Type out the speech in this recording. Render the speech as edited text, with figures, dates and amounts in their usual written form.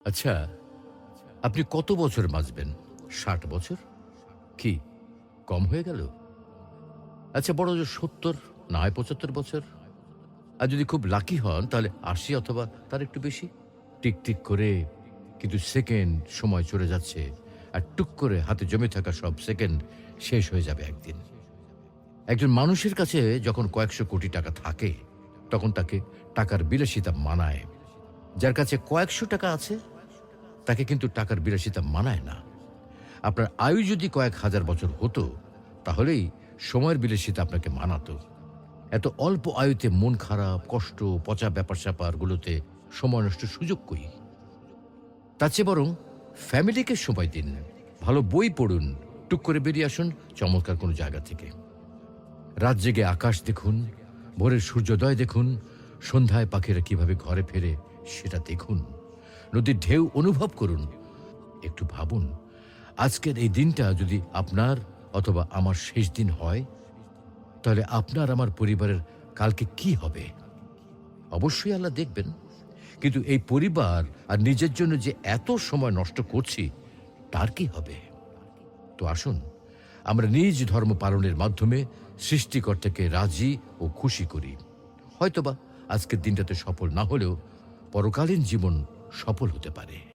আচ্ছা, আপনি কত বছর বাঁচবেন? ৬০ বছর? কি কম হয়ে গেল? আচ্ছা, বড় জোর ৭০, না হয় ৭৫ বছর। আর যদি খুব লাকি হন তাহলে ৮০ অথবা তার একটু বেশি। টিকটিক করে কিন্তু সেকেন্ড সময় চলে যাচ্ছে, আর টুক করে হাতে জমে থাকা সব সেকেন্ড শেষ হয়ে যাবে একদিন। একজন মানুষের কাছে যখন কয়েকশো কোটি টাকা থাকে, তখন তাকে টাকার বিলাসিতা মানায়। যার কাছে কয়েকশো টাকা আছে, তাকে কিন্তু টাকার বিলাসিতা মানায় না। আপনার আয়ু যদি কয়েক হাজার বছর হতো, তাহলেই সময়ের বিলাসিতা আপনাকে মানাতো। এত অল্প আয়ুতে মন খারাপ, কষ্ট, পচা ব্যাপার-স্যাপারগুলোতে সময় নষ্টের সুযোগ কই? তার চেয়ে বরং ফ্যামিলিকে সময় দিন, ভালো বই পড়ুন, টুক করে বেরিয়ে আসুন চমৎকার কোনো জায়গা থেকে। রাত জেগে আকাশ দেখুন, ভোরের সূর্যোদয় দেখুন, সন্ধ্যায় পাখিরা কিভাবে ঘরে ফেরে সেটা দেখুন, নদীর ঢেউ অনুভব করুন। একটু ভাবুন, আজকের এই দিনটা যদি আপনার অথবা আমার শেষ দিন হয়, তাহলে আপনার আমার পরিবারের কালকে কি হবে? অবশ্যই আল্লাহ দেখবেন, কিন্তু এই পরিবার আর নিজের জন্য যে এত সময় নষ্ট করছি, তার কি হবে? তো আসুন, আমরা নিজ ধর্ম পালনের মাধ্যমে সৃষ্টিকর্তাকে রাজি ও খুশি করি। হয়তোবা আজকের দিনটাতে সফল না হলেও পরকালীন জীবন সফল হতে পারে।